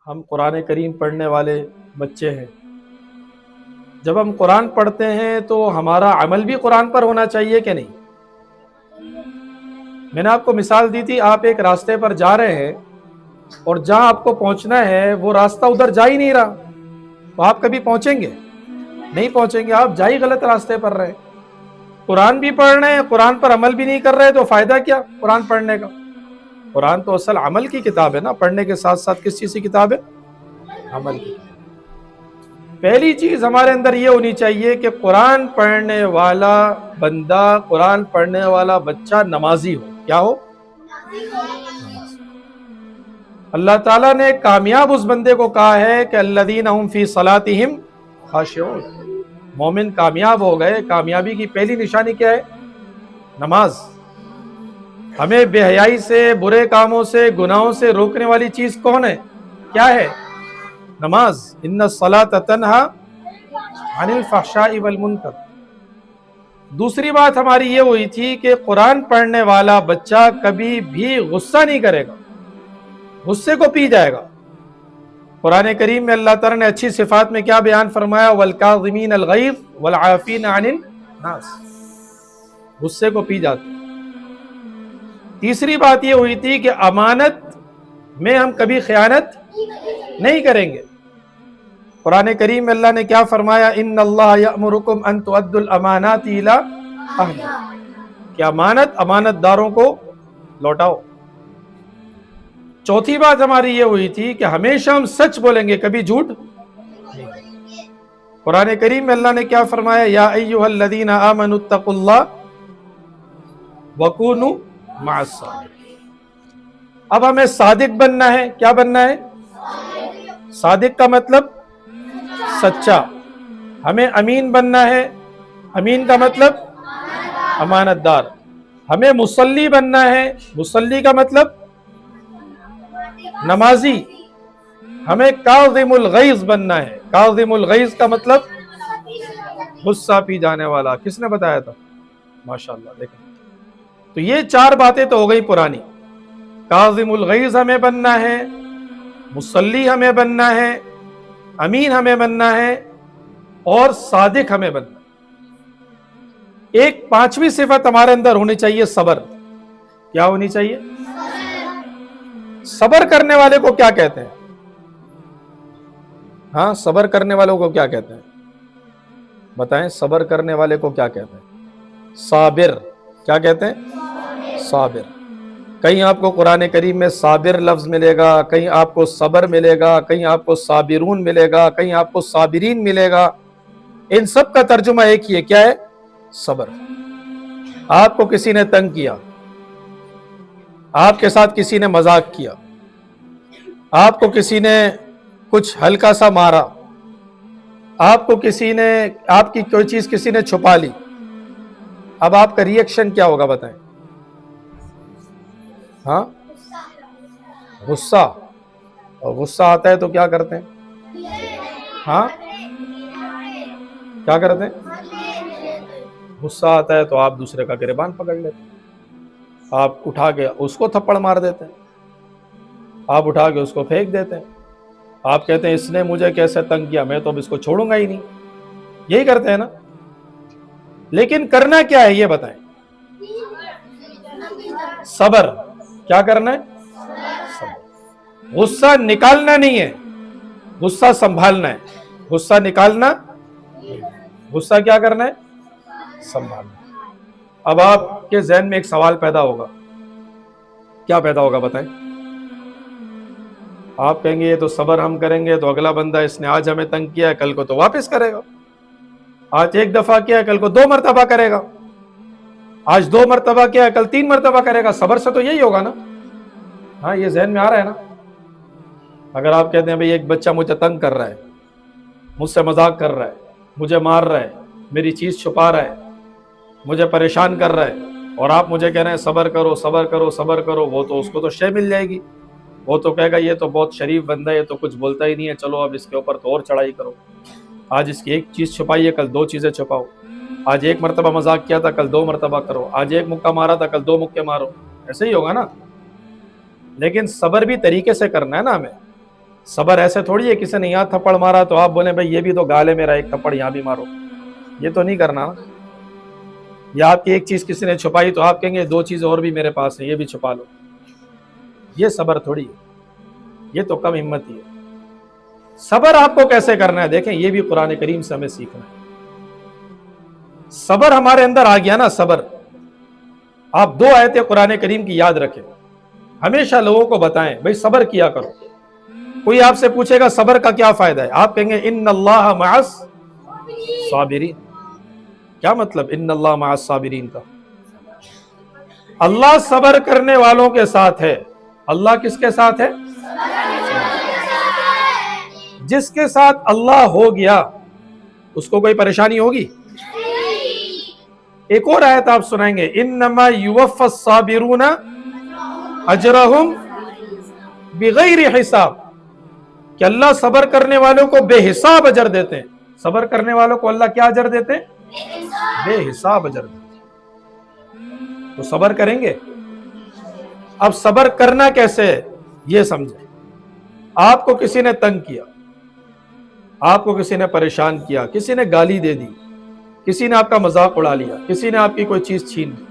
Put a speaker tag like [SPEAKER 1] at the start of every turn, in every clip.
[SPEAKER 1] ہم قرآن کریم پڑھنے والے بچے ہیں. جب ہم قرآن پڑھتے ہیں تو ہمارا عمل بھی قرآن پر ہونا چاہیے کہ نہیں؟ میں نے آپ کو مثال دی تھی، آپ ایک راستے پر جا رہے ہیں اور جہاں آپ کو پہنچنا ہے وہ راستہ ادھر جا ہی نہیں رہا، تو آپ کبھی پہنچیں گے؟ نہیں پہنچیں گے، آپ جا ہی غلط راستے پر رہے. قرآن بھی پڑھ رہے ہیں، قرآن پر عمل بھی نہیں کر رہے، تو فائدہ کیا قرآن پڑھنے کا؟ قرآن تو اصل عمل کی کتاب ہے نا، پڑھنے کے ساتھ ساتھ کس چیز کی کتاب ہے؟ عمل کی. پہلی چیز ہمارے اندر یہ ہونی چاہیے کہ قرآن پڑھنے والا بندہ، قرآن پڑھنے والا بچہ نمازی ہو. کیا ہو؟ اللہ تعالیٰ نے کامیاب اس بندے کو کہا ہے کہ الذین هم فی صلاتہم خاشعون. مومن کامیاب ہو گئے. کامیابی کی پہلی نشانی کیا ہے؟ نماز. ہمیں بے حیائی سے، برے کاموں سے، گناہوں سے روکنے والی چیز کون ہے؟ کیا ہے؟ نماز. ان الصلاۃ تنہا عن الفحشاء والمنکر. دوسری بات ہماری یہ ہوئی تھی کہ قرآن پڑھنے والا بچہ کبھی بھی غصہ نہیں کرے گا، غصے کو پی جائے گا. قرآن کریم میں اللہ تعالیٰ نے اچھی صفات میں کیا بیان فرمایا؟ والکاظمین الغیظ والعافین عن الناس. غصے کو پی جاتے. تیسری بات یہ ہوئی تھی کہ امانت میں ہم کبھی خیانت نہیں کریں گے. قرآن کریم میں اللہ نے کیا فرمایا؟ ان اللہ یأمرکم ان تؤدوا الامانات الی اہلہا. کہ امانت داروں کو لوٹاؤ. چوتھی بات ہماری یہ ہوئی تھی کہ ہمیشہ ہم سچ بولیں گے، کبھی جھوٹ. قرآن کریم میں اللہ نے کیا فرمایا؟ یا ایھا الذین آمنوا اتقوا اللہ وکونوا مع الصادقین. اب ہمیں صادق بننا ہے. کیا بننا ہے؟ صادق کا مطلب سچا. ہمیں امین بننا ہے. امین کا مطلب امانت دار. ہمیں مصلی بننا ہے. مصلی کا مطلب نمازی. ہمیں کاظم الغیظ بننا ہے. کاظم الغیظ کا مطلب غصہ پی جانے والا. کس نے بتایا تھا؟ ماشاءاللہ. دیکھیں تو یہ چار باتیں تو ہو گئی پرانی. کاظم الغیظ ہمیں بننا ہے، مصلی ہمیں بننا ہے، امین ہمیں بننا ہے، اور صادق ہمیں بننا ہے. ایک پانچویں صفت ہمارے اندر ہونی چاہیے، صبر. کیا ہونی چاہیے؟ صبر کرنے والے کو کیا کہتے ہیں؟ ہاں، صبر کرنے والوں کو کیا کہتے ہیں؟ بتائیں، صبر کرنے والے کو کیا کہتے ہیں؟ صابر. کیا کہتے ہیں؟ صابر. کہیں آپ کو قرآن کریم میں صابر لفظ ملے گا، کہیں آپ کو صبر ملے گا، کہیں آپ کو صابرون ملے گا، کہیں آپ کو صابرین ملے گا. ان سب کا ترجمہ ایک ہی ہے. کیا ہے؟ صبر. آپ کو کسی نے تنگ کیا، آپ کے ساتھ کسی نے مذاق کیا، آپ کو کسی نے کچھ ہلکا سا مارا، آپ کو کسی نے، آپ کی کوئی چیز کسی نے چھپا لی. اب آپ کا ری ایکشن کیا ہوگا بتائیں؟ ہاں، غصہ. اور غصہ آتا ہے تو کیا کرتے ہیں؟ ہاں، کیا کرتے ہیں؟ غصہ آتا ہے تو آپ دوسرے کا گریبان پکڑ لیتے ہیں. آپ اٹھا کے اس کو تھپڑ مار دیتے ہیں، آپ اٹھا کے اس کو پھینک دیتے ہیں. آپ کہتے ہیں اس نے مجھے کیسے تنگ کیا، میں تو اب اس کو چھوڑوں گا ہی نہیں. یہی کرتے ہیں نا. لیکن کرنا کیا ہے یہ بتائیں؟ صبر. کیا کرنا ہے؟ صبر. غصہ نکالنا نہیں ہے، غصہ سنبھالنا ہے. غصہ نکالنا، غصہ کیا کرنا ہے؟ سنبھالنا. اب آپ کے ذہن میں ایک سوال پیدا ہوگا. کیا پیدا ہوگا بتائیں؟ آپ کہیں گے یہ تو صبر ہم کریں گے تو اگلا بندہ، اس نے آج ہمیں تنگ کیا ہے، کل کو تو واپس کرے گا. آج ایک دفعہ کیا ہے، کل کو 2 مرتبہ کرے گا. آج 2 مرتبہ کیا ہے، کل 3 مرتبہ کرے گا. صبر سے تو یہی ہوگا نا. ہاں، یہ ذہن میں آ رہا ہے نا. اگر آپ کہتے ہیں بھئی ایک بچہ مجھے تنگ کر رہا ہے، مجھ سے مذاق کر رہا ہے، مجھے مار رہا ہے، میری چیز چھپا رہا ہے، مجھے پریشان کر رہا ہے، اور آپ مجھے کہہ رہے ہیں صبر کرو صبر کرو صبر کرو، وہ تو اس کو تو شے مل جائے گی. وہ تو کہے گا یہ تو بہت شریف بندہ ہے، یہ تو کچھ بولتا ہی نہیں ہے، چلو اب اس کے اوپر تو اور چڑھائی کرو. آج اس کی ایک چیز چھپائی ہے، کل 2 چیزیں چھپاؤ. آج 1 مرتبہ مذاق کیا تھا، کل 2 مرتبہ کرو. آج 1 مکہ مارا تھا، کل 2 مکے مارو. ایسے ہی ہوگا نا. لیکن صبر بھی طریقے سے کرنا ہے نا ہمیں. صبر ایسے تھوڑی ہے کسی نے یہاں تھپڑ مارا تو آپ بولیں بھائی یہ بھی تو گال ہے میرا، ایک تھپڑ یہاں بھی مارو، یہ تو نہیں کرنا. یا آپ کی ایک چیز کسی نے چھپائی تو آپ کہیں گے 2 چیزیں اور بھی میرے پاس ہیں یہ بھی چھپا لو. یہ صبر تھوڑی ہے، یہ تو کم ہمت ہی ہے. صبر آپ کو کیسے کرنا ہے دیکھیں، یہ بھی قرآن کریم سے ہمیں سیکھنا ہے. صبر ہمارے اندر آ گیا نا، صبر. آپ 2 آیتیں قرآن کریم کی یاد رکھیں، ہمیشہ لوگوں کو بتائیں بھائی صبر کیا کرو. کوئی آپ سے پوچھے گا صبر کا کیا فائدہ ہے، آپ کہیں گے ان اللہ مع الصابرین. کیا مطلب ان اللہ مع الصابرین کا؟ اللہ صبر کرنے والوں کے ساتھ ہے. اللہ کس کے ساتھ ہے؟ جس کے ساتھ اللہ ہو گیا اس کو کوئی پریشانی ہوگی؟ ایک اور آیت آپ سنائیں گے، انما یوفی الصابرون اجرہم بغیر حساب، کہ اللہ صبر کرنے والوں کو بے حساب اجر دیتے ہیں. صبر کرنے والوں کو اللہ کیا اجر دیتے ہیں؟ بے حساب اجر دیتے ہیں. تو صبر کریں گے. اب صبر کرنا کیسے ہے یہ سمجھیں. آپ کو کسی نے تنگ کیا، آپ کو کسی نے پریشان کیا، کسی نے گالی دے دی، کسی نے آپ کا مذاق اڑا لیا، کسی نے آپ کی کوئی چیز چھین لی.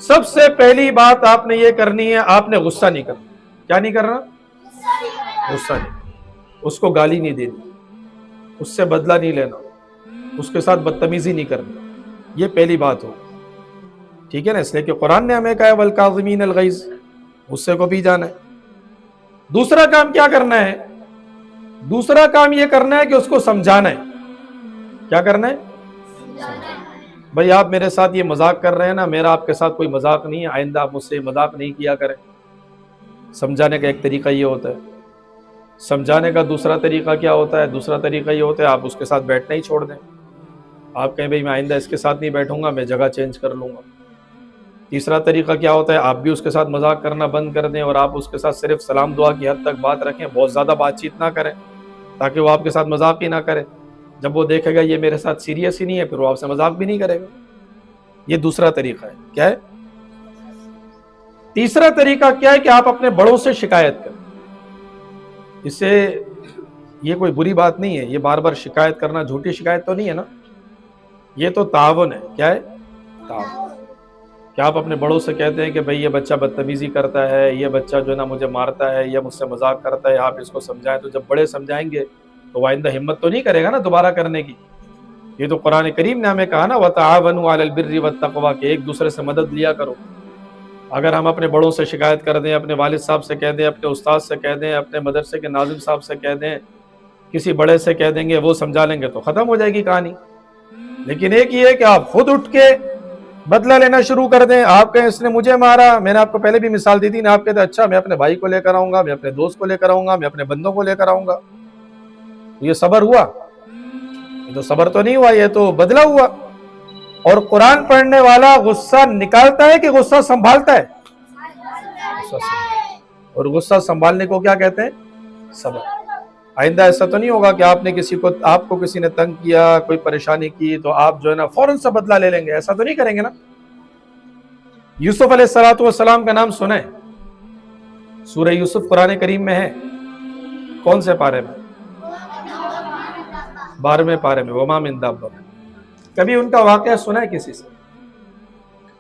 [SPEAKER 1] سب سے پہلی بات آپ نے یہ کرنی ہے، آپ نے غصہ نہیں کرنا. کیا نہیں کرنا؟ غصہ نہیں. اس کو گالی نہیں دینی، اس سے بدلہ نہیں لینا، اس کے ساتھ بدتمیزی نہیں کرنی. یہ پہلی بات ہو. ٹھیک ہے نا، اس لیے کہ قرآن نے ہمیں کہا ہے والکاظمین الغیظ، غصے کو پی جانا ہے. دوسرا کام کیا کرنا ہے؟ دوسرا کام یہ کرنا ہے کہ اس کو سمجھانا ہے. کیا کرنا ہے؟ بھائی آپ میرے ساتھ یہ مذاق کر رہے ہیں نا، میرا آپ کے ساتھ کوئی مذاق نہیں ہے، آئندہ آپ مجھ سے مذاق نہیں کیا کریں. سمجھانے کا ایک طریقہ یہ ہوتا ہے. سمجھانے کا دوسرا طریقہ کیا ہوتا ہے؟ دوسرا طریقہ یہ ہوتا ہے آپ اس کے ساتھ بیٹھنا ہی چھوڑ دیں. آپ کہیں بھائی میں آئندہ اس کے ساتھ نہیں بیٹھوں گا، میں جگہ چینج کر لوں گا. تیسرا طریقہ کیا ہوتا ہے؟ آپ بھی اس کے ساتھ مذاق کرنا بند کر دیں اور آپ اس کے ساتھ صرف سلام دعا کی حد تک بات رکھیں، بہت زیادہ بات چیت نہ کریں تاکہ وہ آپ کے ساتھ مذاق ہی نہ کرے. جب وہ دیکھے گا یہ میرے ساتھ سیریس ہی نہیں ہے، پھر وہ آپ سے مذاق بھی نہیں کرے گا. یہ دوسرا طریقہ ہے. کیا ہے؟ تیسرا طریقہ کیا ہے کہ آپ اپنے بڑوں سے شکایت کریں. اس سے یہ کوئی بری بات نہیں ہے، یہ بار بار شکایت کرنا جھوٹی شکایت تو نہیں ہے نا، یہ تو تعاون ہے. کیا ہے؟ تعاون. کیا آپ اپنے بڑوں سے کہتے ہیں کہ بھئی یہ بچہ بدتمیزی کرتا ہے، یہ بچہ جو ہے نا مجھے مارتا ہے، یہ مجھ سے مذاق کرتا ہے، آپ اس کو سمجھائیں. تو جب بڑے سمجھائیں گے تو وہ آئندہ ہمت تو نہیں کرے گا نا دوبارہ کرنے کی. یہ تو قرآن کریم نے ہمیں کہا نا وَتَعَاوَنُوا عَلَى الْبِرِّ وَالتَّقْوَىٰ، کہ ایک دوسرے سے مدد لیا کرو. اگر ہم اپنے بڑوں سے شکایت کر دیں، اپنے والد صاحب سے کہہ دیں، اپنے استاد سے کہہ دیں، اپنے مدرسے کے ناظم صاحب سے کہہ دیں، کسی بڑے سے کہہ دیں گے، وہ سمجھا لیں گے تو ختم ہو جائے گی کہانی. لیکن ایک یہ ہے کہ آپ خود اٹھ کے بدلہ لینا شروع کر دیں. آپ کہیں اس نے مجھے مارا، میں نے آپ کو پہلے بھی مثال دی تھی نا، آپ کہتے ہیں اچھا میں اپنے بھائی کو لے کر آؤں گا، میں اپنے دوست کو لے کر آؤں گا، میں اپنے بندوں کو لے کر آؤں گا. یہ صبر ہوا؟ یہ تو صبر تو نہیں ہوا، یہ تو بدلہ ہوا. اور قرآن پڑھنے والا غصہ نکالتا ہے کہ غصہ سنبھالتا ہے؟ اور غصہ سنبھالنے کو کیا کہتے ہیں؟ صبر. آئندہ ایسا تو نہیں ہوگا کہ آپ کو کسی نے تنگ کیا، کوئی پریشانی کی تو آپ جو ہے نا فوراً سے بدلہ لے لیں گے. ایسا تو نہیں کریں گے نا. یوسف علیہ السلام کا نام سنیں؟ سورہ یوسف قرآن کریم میں ہے. کون سے پارے میں؟ 12ویں پارے میں. وما من دابہ. کبھی ان کا واقعہ سنا ہے کسی سے؟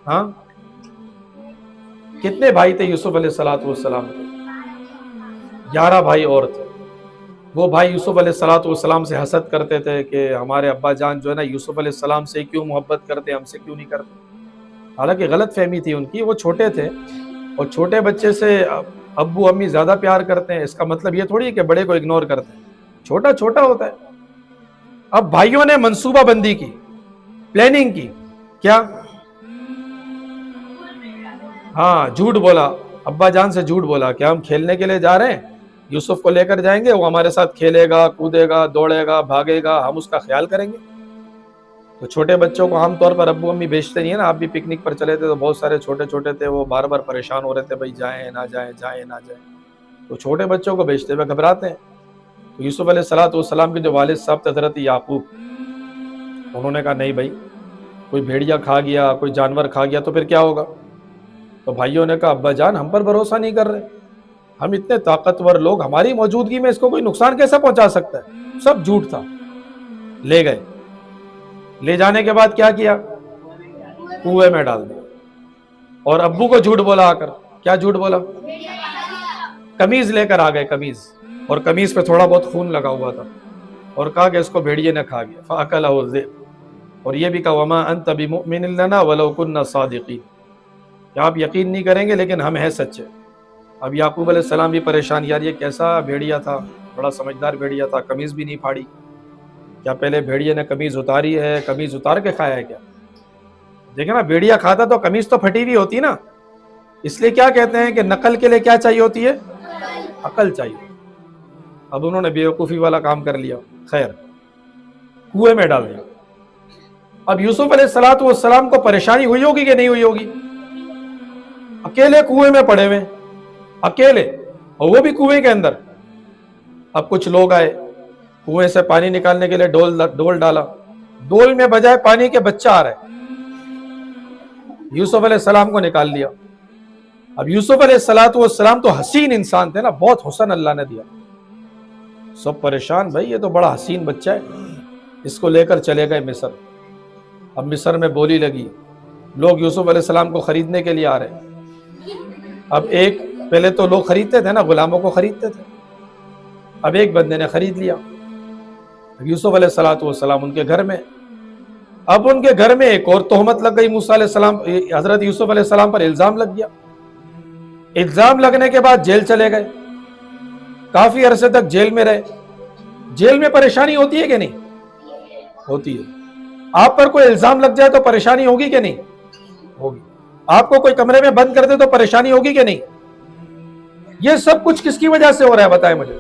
[SPEAKER 1] ہاں؟ کتنے بھائی تھے یوسف علیہ السلام کے؟ 11 بھائی اور تھے. وہ بھائی یوسف علیہ السلام سے حسد کرتے تھے کہ ہمارے ابا جان جو ہے نا یوسف علیہ السلام سے کیوں محبت کرتے، ہم سے کیوں نہیں کرتے. حالانکہ غلط فہمی تھی ان کی. وہ چھوٹے تھے اور چھوٹے بچے سے ابو امی زیادہ پیار کرتے ہیں، اس کا مطلب یہ تھوڑی ہے کہ بڑے کو اگنور کرتے ہیں. چھوٹا چھوٹا ہوتا ہے. اب بھائیوں نے منصوبہ بندی کی، پلاننگ کی. کیا؟ ہاں، جھوٹ بولا. ابا جان سے جھوٹ بولا کہ ہم کھیلنے کے لیے جا رہے ہیں، یوسف کو لے کر جائیں گے، وہ ہمارے ساتھ کھیلے گا، کودے گا، دوڑے گا، بھاگے گا، ہم اس کا خیال کریں گے. تو چھوٹے بچوں کو عام طور پر ابو امی بھیجتے نہیں ہے نا. آپ بھی پکنک پر چلے تھے تو بہت سارے چھوٹے چھوٹے تھے، وہ بار بار پریشان ہو رہے تھے بھائی جائیں نہ جائیں، جائیں نہ جائیں. تو چھوٹے بچوں کو بھیجتے ہوئے گھبراتے ہیں. تو یوسف علیہ السلام کے جو والد صاحب تھے حضرت یعقوب، انہوں نے کہا نہیں بھائی، کوئی بھیڑیا کھا گیا، کوئی جانور کھا گیا تو پھر کیا ہوگا؟ تو بھائیوں نے کہا ابا جان ہم پر بھروسہ نہیں کر رہے، ہم اتنے طاقتور لوگ، ہماری موجودگی میں اس کو کوئی نقصان کیسے پہنچا سکتا ہے؟ سب جھوٹ تھا. لے گئے، لے جانے کے بعد کیا کیا؟ کنویں میں ڈال دیا. اور ابو کو جھوٹ بولا آ کر. کیا جھوٹ بولا؟ قمیض لے کر آ گئے، قمیض، اور قمیض پہ تھوڑا بہت خون لگا ہوا تھا، اور کہا کہ اس کو بھیڑیے نے کھا گیا. فَأَكَلَهُ الذِّئْبُ. اور یہ بھی کہا وَمَا أَنْتَ بِمُؤْمِنٍ لَنَا وَلَوْ كُنَّا صَادِقِينَ، کہ آپ یقین نہیں کریں گے لیکن ہم ہیں سچے. اب یعقوب علیہ السلام بھی پریشان، یار یہ کیسا بھیڑیا تھا، بڑا سمجھدار بھیڑیا تھا، قمیض بھی نہیں پھاڑی. کیا پہلے بھیڑیے نے قمیض اتاری ہے؟ قمیض اتار کے کھایا ہے کیا؟ دیکھیں نا، بھیڑیا کھاتا تو قمیض تو پھٹی ہوئی ہوتی نا. اس لیے کیا کہتے ہیں کہ نقل کے لیے کیا چاہیے ہوتی ہے؟ عقل چاہیے. اب انہوں نے بیوقوفی والا کام کر لیا. خیر، کنویں میں ڈال دیا. اب یوسف علیہ السلام کو پریشانی ہوئی ہوگی کہ نہیں ہوئی ہوگی؟ اکیلے کنویں میں پڑے ہوئے، اکیلے، اور وہ بھی کنویں کے اندر. اب کچھ لوگ آئے، کنویں سے پانی نکالنے کے لیے ڈول ڈالا. ڈول میں بجائے پانی کے بچہ آ رہے. یوسف علیہ السلام کو نکال لیا. اب یوسف علیہ السلام تو حسین انسان تھے نا، بہت حسن اللہ نے دیا. سب پریشان، بھائی یہ تو بڑا حسین بچہ ہے، اس کو لے کر چلے گئے مصر. اب مصر میں بولی لگی، لوگ یوسف علیہ السلام کو خریدنے کے لیے آ رہے. اب ایک، پہلے تو لوگ خریدتے تھے نا، غلاموں کو خریدتے تھے. اب ایک بندے نے خرید لیا. یوسف علیہ السلام ان کے گھر میں. اب ان کے گھر میں ایک اور تہمت لگ گئی. موسیٰ علیہ السلام، حضرت یوسف علیہ السلام پر الزام لگ گیا. الزام لگنے کے بعد جیل چلے گئے. کافی عرصے تک جیل میں رہے. جیل میں پریشانی ہوتی ہے کہ نہیں؟ ہوتی ہے. آپ پر کوئی الزام لگ جائے تو پریشانی ہوگی کہ نہیں؟ ہوگی. آپ کو کوئی کمرے میں بند کر دے تو پریشانی ہوگی کہ نہیں؟ یہ سب کچھ کس کی وجہ سے ہو رہا ہے بتائیں مجھے؟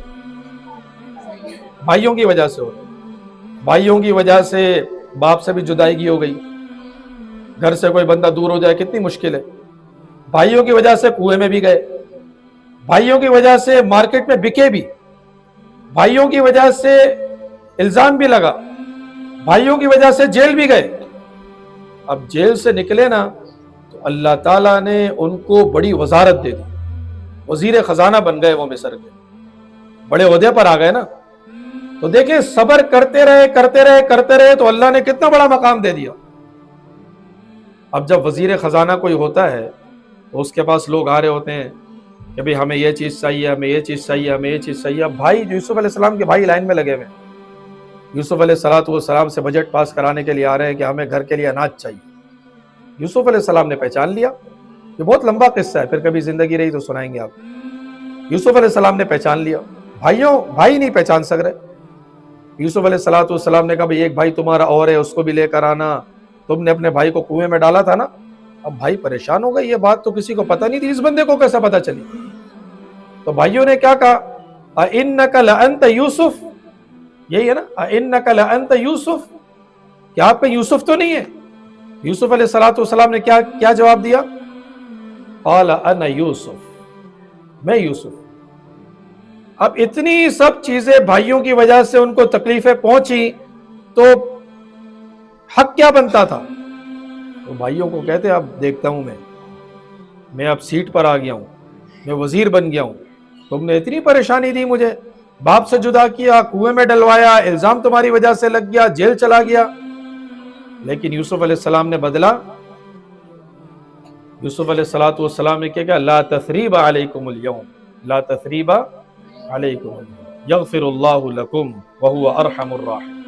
[SPEAKER 1] بھائیوں کی وجہ سے ہو رہا ہے. بھائیوں کی وجہ سے باپ سے بھی جدائیگی ہو گئی. گھر سے کوئی بندہ دور ہو جائے کتنی مشکل ہے. بھائیوں کی وجہ سے کنویں میں بھی گئے. بھائیوں کی وجہ سے مارکیٹ میں بکے بھی. بھائیوں کی وجہ سے الزام بھی لگا. بھائیوں کی وجہ سے جیل بھی گئے. اب جیل سے نکلے نا تو اللہ تعالیٰ نے ان کو بڑی وزارت دے دی. وزیر خزانہ بن گئے وہ مصر کے. بڑے عہدے پر آ گئے نا. تو دیکھیں، صبر کرتے رہے کرتے رہے کرتے رہے تو اللہ نے کتنا بڑا مقام دے دیا. اب جب وزیر خزانہ کوئی ہوتا ہے تو اس کے پاس لوگ آ رہے ہوتے ہیں کہ بھئی ہمیں یہ چیز چاہیے، ہمیں یہ چیز چاہیے، ہمیں یہ چیز چاہیے. اب بھائی یوسف علیہ السلام کے بھائی لائن میں لگے ہوئے. یوسف علیہ السلام سے بجٹ پاس کرانے کے لیے آ رہے ہیں کہ ہمیں گھر کے لیے اناج چاہیے. یوسف علیہ السلام نے پہچان لیا. یہ بہت لمبا قصہ ہے، پھر کبھی زندگی رہی تو سنائیں گے آپ. یوسف علیہ السلام نے پہچان لیا. بھائی نہیں پہچان سک رہے. یوسف علیہ السلام نے کہا بھئی ایک بھائی تمہارا اور ہے، اس کو بھی لے کر آنا. تم نے اپنے بھائی کو کنویں میں ڈالا تھا نا. اب بھائی پریشان ہو گئے، یہ بات تو کسی کو پتہ نہیں تھی، اس بندے کو کیسے پتہ چلی؟ تو بھائیوں نے کیا کہا؟ اِنَّكَ لَأَنْتَ يُوسُف. یہی ہے نا، اِنَّكَ لَأَنْتَ يُوسُف، کیا آپ کا یوسف تو نہیں ہے؟ یوسف علیہ السلام نے کیا جواب دیا؟ قال انا یوسف، میں یوسف. اب اتنی سب چیزیں بھائیوں کی وجہ سے ان کو تکلیفیں پہنچی تو حق کیا بنتا تھا؟ تو بھائیوں کو کہتے اب دیکھتا ہوں میں اب سیٹ پر آ گیا ہوں، میں وزیر بن گیا ہوں. تم نے اتنی پریشانی دی مجھے، باپ سے جدا کیا، کنویں میں ڈلوایا، الزام تمہاری وجہ سے لگ گیا، جیل چلا گیا. لیکن یوسف علیہ السلام نے بدلا. یوسف علیہ السلام نے کیا لا تثریب علیکم اليوم، لا تثریب علیکم یغفر اللہ لکم وہو ارحم الراحمین،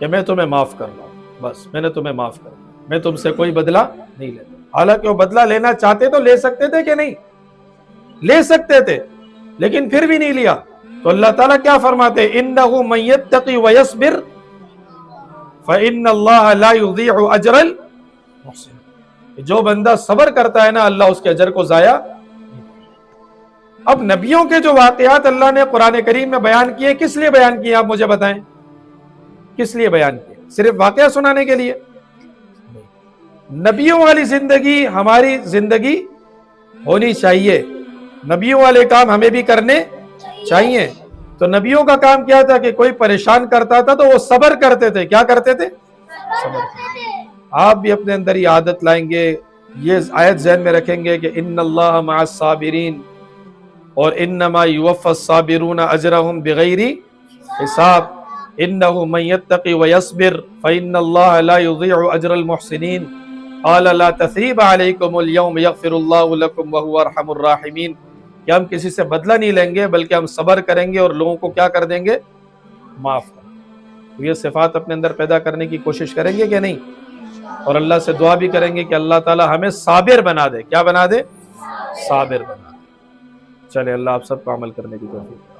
[SPEAKER 1] کہ میں تمہیں معاف کر رہا ہوں، بس میں نے تمہیں معاف کر دیا، میں تم سے کوئی بدلہ نہیں لیتا. حالانکہ وہ بدلہ لینا چاہتے تو لے سکتے تھے کہ نہیں؟ لے سکتے تھے، لیکن پھر بھی نہیں لیا. تو اللہ تعالیٰ کیا فرماتے؟ انہ من یتقی ویصبر فإن اللہ لا یضیع اجر المحسنین. جو بندہ صبر کرتا ہے نا، اللہ اس کے اجر کو ضائع. اب نبیوں کے جو واقعات اللہ نے قرآن کریم میں بیان کیے، کس لیے بیان کیے آپ مجھے بتائیں؟ کس لیے بیان کیے؟ صرف واقعہ سنانے کے لیے؟ نبیوں والی زندگی ہماری زندگی ہونی چاہیے، نبیوں والے کام ہمیں بھی کرنے چاہیے. تو نبیوں کا کام کیا تھا کہ کوئی پریشان کرتا تھا تو وہ صبر کرتے تھے. کیا کرتے تھے؟ صبر. آپ بھی اپنے اندر یہ عادت لائیں گے، یہ آیت ذہن میں رکھیں گے کہ ان اللہ مع الصابرین، اور انما یوفی الصابرون اجرهم بغیر حساب انه من يتقي ويصبر فان الله لا يضيع اجر المحسنين قال لا تثریب علیکم اليوم یغفر اللہ لکم وهو ارحم الراحمین، کہ ہم کسی سے بدلہ نہیں لیں گے بلکہ ہم صبر کریں گے اور لوگوں کو کیا کر دیں گے؟ معاف کر دیں گے۔ یہ صفات اپنے اندر پیدا کرنے کی کوشش کریں گے کہ نہیں؟ اور اللہ سے دعا بھی کریں گے کہ اللہ تعالی ہمیں صابر بنا دے۔ کیا بنا دے؟ صابر بنا دے۔ چلے اللہ آپ سب کو عمل کرنے کی توفیق۔